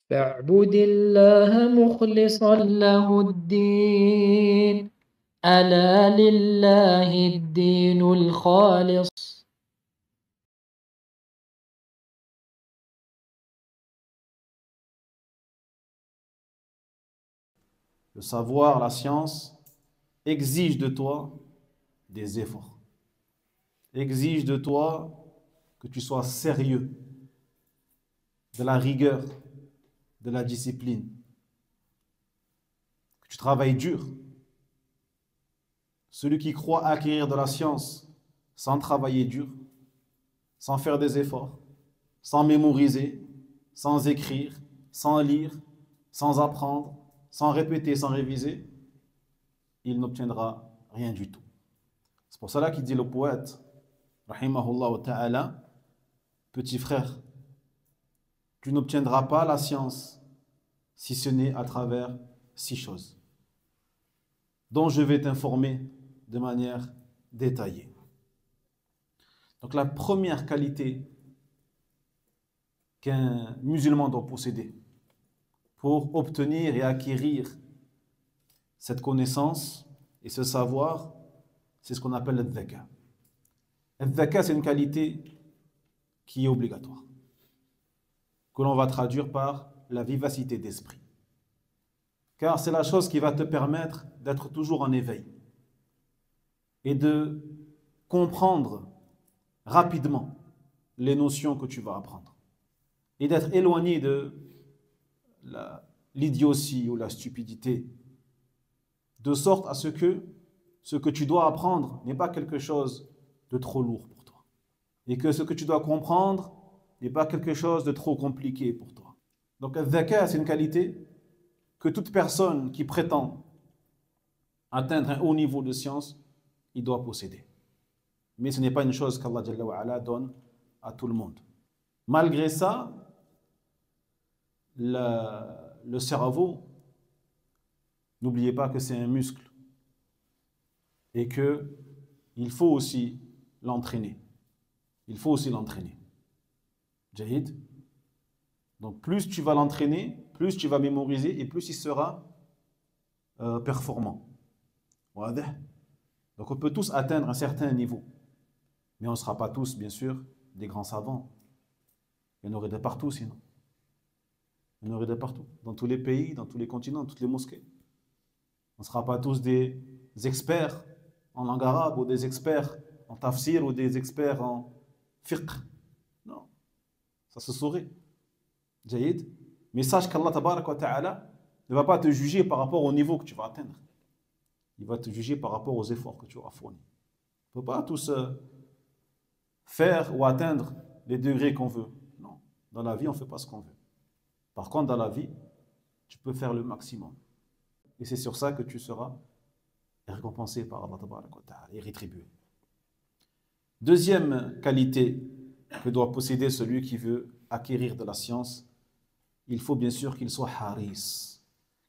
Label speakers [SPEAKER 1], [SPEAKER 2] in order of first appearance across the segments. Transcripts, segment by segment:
[SPEAKER 1] فاعبد الله مخلصا له الدين ألا لله الدين الخالص.
[SPEAKER 2] Le savoir, la science, exige de toi des efforts. Exige de toi que tu sois sérieux, de la rigueur, de la discipline, que tu travailles dur. Celui qui croit acquérir de la science sans travailler dur, sans faire des efforts, sans mémoriser, sans écrire, sans lire, sans apprendre, sans répéter, sans réviser, il n'obtiendra rien du tout. C'est pour cela qu'il dit le poète, rahimahullah ta'ala, petit frère, tu n'obtiendras pas la science si ce n'est à travers 6 choses, dont je vais t'informer de manière détaillée. Donc la première qualité qu'un musulman doit posséder pour obtenir et acquérir cette connaissance et ce savoir, c'est ce qu'on appelle le dhaka. Le dhaka, c'est une qualité qui est obligatoire, que l'on va traduire par la vivacité d'esprit. Car c'est la chose qui va te permettre d'être toujours en éveil et de comprendre rapidement les notions que tu vas apprendre et d'être éloigné de l'idiotie ou la stupidité, de sorte à ce que tu dois apprendre n'est pas quelque chose de trop lourd pour toi et que ce que tu dois comprendre n'est pas quelque chose de trop compliqué pour toi. Donc al-dhaka, c'est une qualité que toute personne qui prétend atteindre un haut niveau de science, il doit posséder. Mais ce n'est pas une chose qu'Allah Jalla wa Ala donne à tout le monde. Malgré ça, le cerveau, n'oubliez pas que c'est un muscle et qu'il faut aussi l'entraîner. Il faut aussi l'entraîner. Jahid. Donc plus tu vas l'entraîner, plus tu vas mémoriser et plus il sera performant. Donc on peut tous atteindre un certain niveau. Mais on ne sera pas tous, bien sûr, des grands savants. Il y en aurait de partout sinon. Il y en aurait de partout. Dans tous les pays, dans tous les continents, dans toutes les mosquées. On ne sera pas tous des experts en langue arabe ou des experts en tafsir ou des experts en fiqh. Non. Ça se saurait. Jahid. Mais sache qu'Allah tabarak wa ta'ala ne va pas te juger par rapport au niveau que tu vas atteindre. Il va te juger par rapport aux efforts que tu auras fournis. On ne peut pas tous faire ou atteindre les degrés qu'on veut. Non. Dans la vie, on ne fait pas ce qu'on veut. Par contre, dans la vie, tu peux faire le maximum. Et c'est sur ça que tu seras récompensé par Allah tabarak wa ta'ala et rétribué. Deuxième qualité que doit posséder celui qui veut acquérir de la science, il faut bien sûr qu'il soit haris,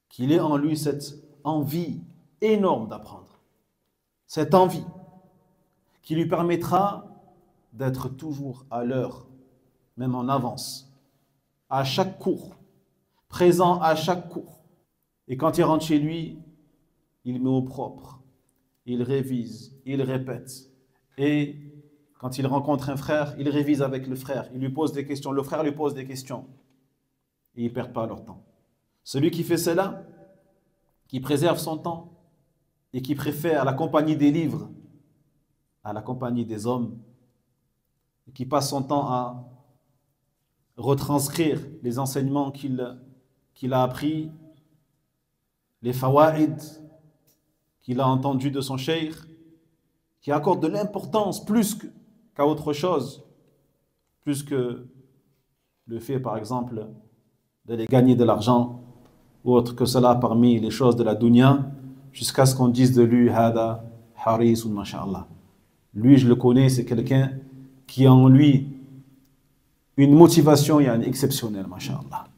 [SPEAKER 2] qu'il ait en lui cette envie énorme d'apprendre, cette envie qui lui permettra d'être toujours à l'heure, même en avance, à chaque cours, présent à chaque cours. Et quand il rentre chez lui, il met au propre, il révise, il répète. Et quand il rencontre un frère, il révise avec le frère, il lui pose des questions, le frère lui pose des questions. Et ils ne perdent pas leur temps. Celui qui fait cela, qui préserve son temps et qui préfère la compagnie des livres à la compagnie des hommes, et qui passe son temps à retranscrire les enseignements qu'il a appris, les fawaïd qu'il a entendus de son cheikh, qui accorde de l'importance plus qu'à autre chose, plus que le fait, par exemple, d'aller gagner de l'argent ou autre que cela parmi les choses de la dunya, jusqu'à ce qu'on dise de lui hada haris ou masha'Allah. Lui, je le connais, c'est quelqu'un qui a en lui une motivation exceptionnelle, masha'Allah.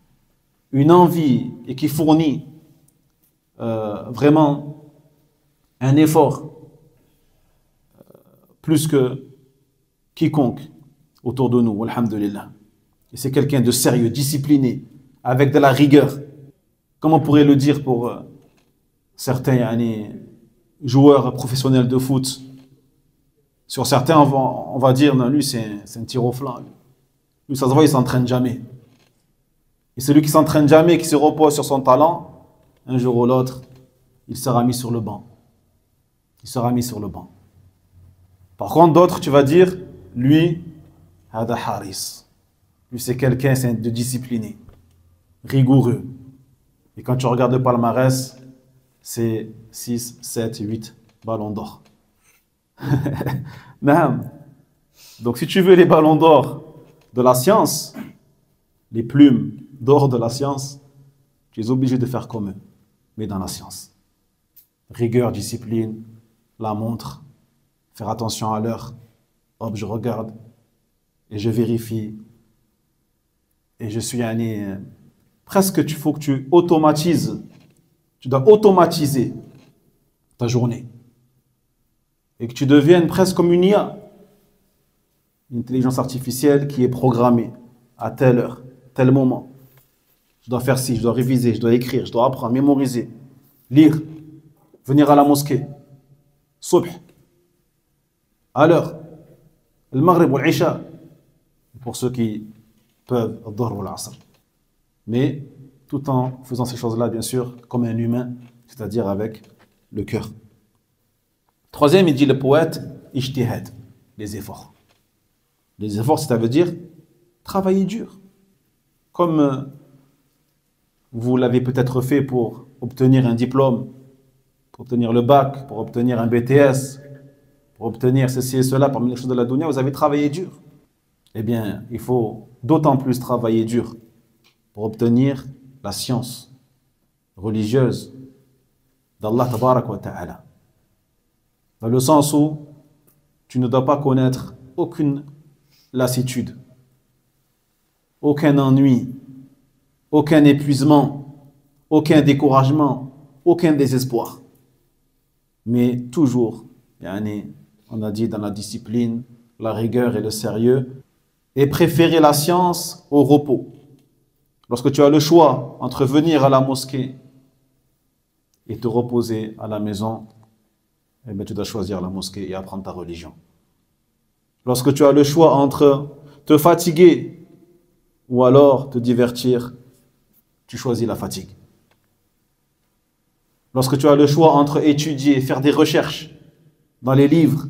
[SPEAKER 2] Une envie et qui fournit vraiment un effort plus que quiconque autour de nous, alhamdulillah. Et c'est quelqu'un de sérieux, discipliné, avec de la rigueur. Comme on pourrait le dire pour certains joueurs professionnels de foot. Sur certains, on va dire, non, lui, c'est un tir au flanc. Lui, ça se voit, il ne s'entraîne jamais. Et celui qui s'entraîne jamais, qui se repose sur son talent, un jour ou l'autre, il sera mis sur le banc. Il sera mis sur le banc. Par contre, d'autres, tu vas dire, lui, hada haris. Lui, c'est quelqu'un de discipliné, rigoureux. Et quand tu regardes le palmarès, c'est 6, 7, 8 ballons d'or. Donc, si tu veux les ballons d'or de la science, les plumes d'or de la science, tu es obligé de faire comme eux, mais dans la science. Rigueur, discipline, la montre, faire attention à l'heure. Hop, je regarde et je vérifie. Et je suis presque, il faut que tu automatises. Tu dois automatiser ta journée. Et que tu deviennes presque comme une IA. Une intelligence artificielle qui est programmée à telle heure, tel moment. Je dois faire ci, je dois réviser, je dois écrire, je dois apprendre, mémoriser, lire, venir à la mosquée, subh, à l'heure, le maghrib ou l'isha, pour ceux qui peuvent, al-dhuhr ou l'asr. Mais tout en faisant ces choses-là, bien sûr, comme un humain, c'est-à-dire avec le cœur. Troisième, il dit le poète, ijtihad, les efforts. Les efforts, ça veut dire travailler dur. Comme vous l'avez peut-être fait pour obtenir un diplôme, pour obtenir le bac, pour obtenir un BTS, pour obtenir ceci et cela parmi les choses de la dunya, vous avez travaillé dur. Eh bien, il faut d'autant plus travailler dur pour obtenir la science religieuse d'Allah tabarak wa ta'ala. Dans le sens où tu ne dois pas connaître aucune lassitude, aucun ennui, aucun épuisement, aucun découragement, aucun désespoir. Mais toujours, on a dit dans la discipline, la rigueur et le sérieux, et préférer la science au repos. Lorsque tu as le choix entre venir à la mosquée et te reposer à la maison, eh bien, tu dois choisir la mosquée et apprendre ta religion. Lorsque tu as le choix entre te fatiguer ou alors te divertir, tu choisis la fatigue. Lorsque tu as le choix entre étudier, faire des recherches dans les livres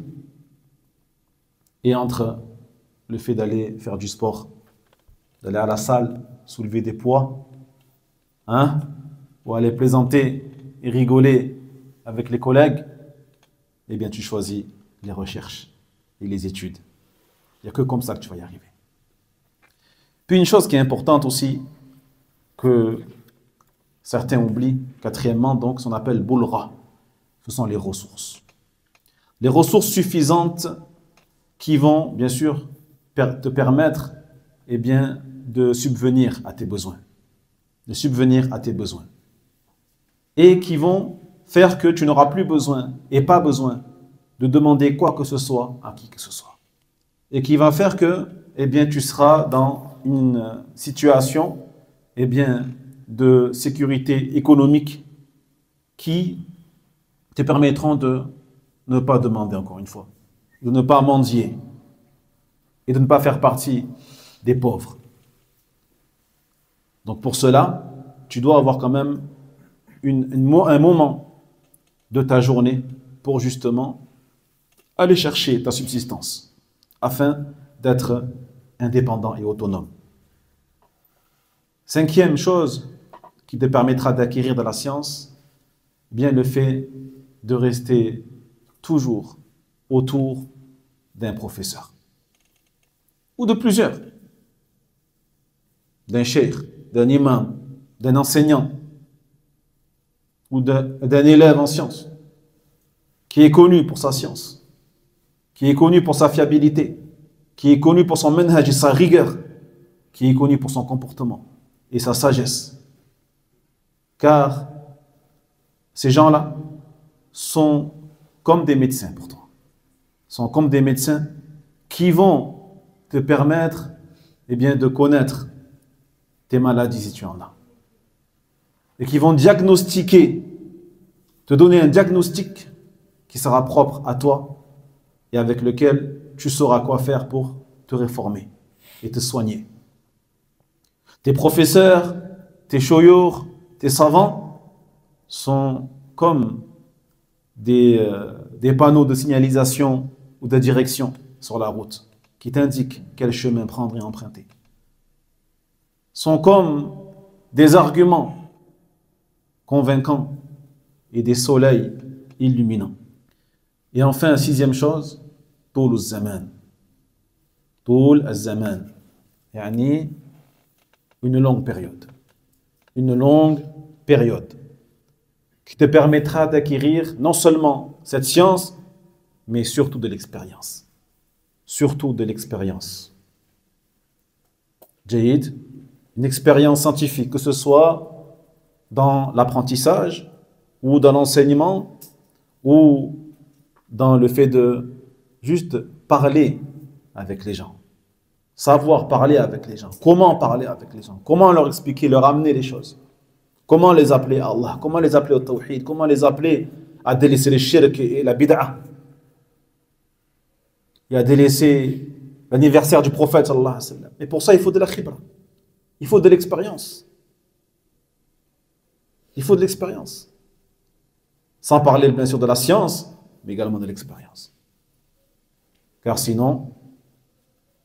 [SPEAKER 2] et entre le fait d'aller faire du sport, d'aller à la salle, soulever des poids, ou aller plaisanter et rigoler avec les collègues, eh bien tu choisis les recherches et les études. Il n'y a que comme ça que tu vas y arriver. Puis une chose qui est importante aussi, que certains oublient, quatrièmement, donc, qu'on appelle boulra. Ce sont les ressources. Les ressources suffisantes qui vont, bien sûr, te permettre, eh bien, de subvenir à tes besoins. De subvenir à tes besoins. Et qui vont faire que tu n'auras plus besoin, et pas besoin, de demander quoi que ce soit à qui que ce soit. Et qui va faire que, eh bien, tu seras dans une situation, eh bien, de sécurité économique qui te permettront de ne pas demander, encore une fois, de ne pas mendier et de ne pas faire partie des pauvres. Donc pour cela, tu dois avoir quand même un moment de ta journée pour justement aller chercher ta subsistance afin d'être indépendant et autonome. Cinquième chose qui te permettra d'acquérir de la science, bien le fait de rester toujours autour d'un professeur ou de plusieurs, d'un cheikh, d'un imam, d'un enseignant ou d'un élève en sciences qui est connu pour sa science, qui est connu pour sa fiabilité, qui est connu pour son manhaj et sa rigueur, qui est connu pour son comportement et sa sagesse. Car ces gens-là sont comme des médecins pour toi. Sont comme des médecins qui vont te permettre, eh bien, de connaître tes maladies si tu en as. Et qui vont diagnostiquer, te donner un diagnostic qui sera propre à toi et avec lequel tu sauras quoi faire pour te réformer et te soigner. Tes professeurs, tes choyours, tes savants sont comme des panneaux de signalisation ou de direction sur la route qui t'indiquent quel chemin prendre et emprunter. Sont comme des arguments convaincants et des soleils illuminants. Et enfin, sixième chose, طول الزمان. طول الزمان. يعني une longue période. Une longue période qui te permettra d'acquérir non seulement cette science, mais surtout de l'expérience. Surtout de l'expérience. Jayid, une expérience scientifique, que ce soit dans l'apprentissage, ou dans l'enseignement, ou dans le fait de juste parler avec les gens. Savoir parler avec les gens. Comment parler avec les gens. Comment leur expliquer, leur amener les choses. Comment les appeler à Allah. Comment les appeler au tawhid. Comment les appeler à délaisser le shirk et la bid'a. Et à délaisser l'anniversaire du prophète sallallahu alayhi wa sallam. Et pour ça, il faut de la khibra. Il faut de l'expérience. Il faut de l'expérience. Sans parler bien sûr de la science, mais également de l'expérience. Car sinon,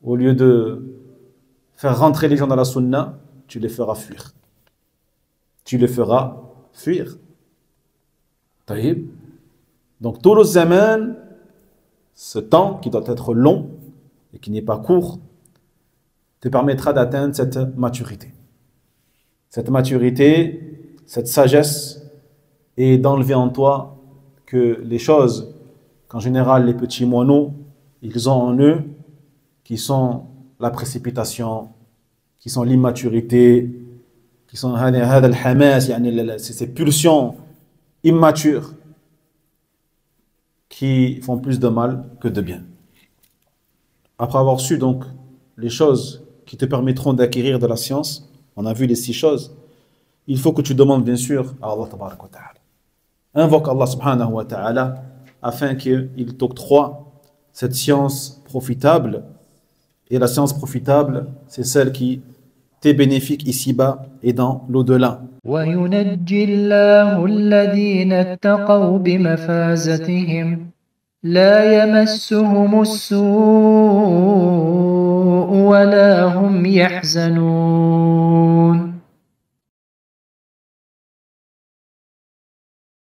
[SPEAKER 2] au lieu de faire rentrer les gens dans la sunna, tu les feras fuir. Tu les feras fuir. Taïb. Donc, tout le zaman, ce temps qui doit être long et qui n'est pas court, te permettra d'atteindre cette maturité. Cette maturité, cette sagesse, et d'enlever en toi que les choses qu'en général les petits moineaux, ils ont en eux, qui sont la précipitation, qui sont l'immaturité, qui sont ces pulsions immatures qui font plus de mal que de bien. Après avoir su donc les choses qui te permettront d'acquérir de la science, on a vu les 6 choses, il faut que tu demandes bien sûr à Allah tabarak wa ta'ala. Invoque Allah subhanahu wa ta'ala afin qu'il t'octroie cette science profitable. Et la science profitable, c'est celle qui t'est bénéfique ici-bas et dans l'au-delà.
[SPEAKER 1] وينجي الله الذين اتقوا بمفازتهم لا يمسهم السوء ولا هم يحزنون.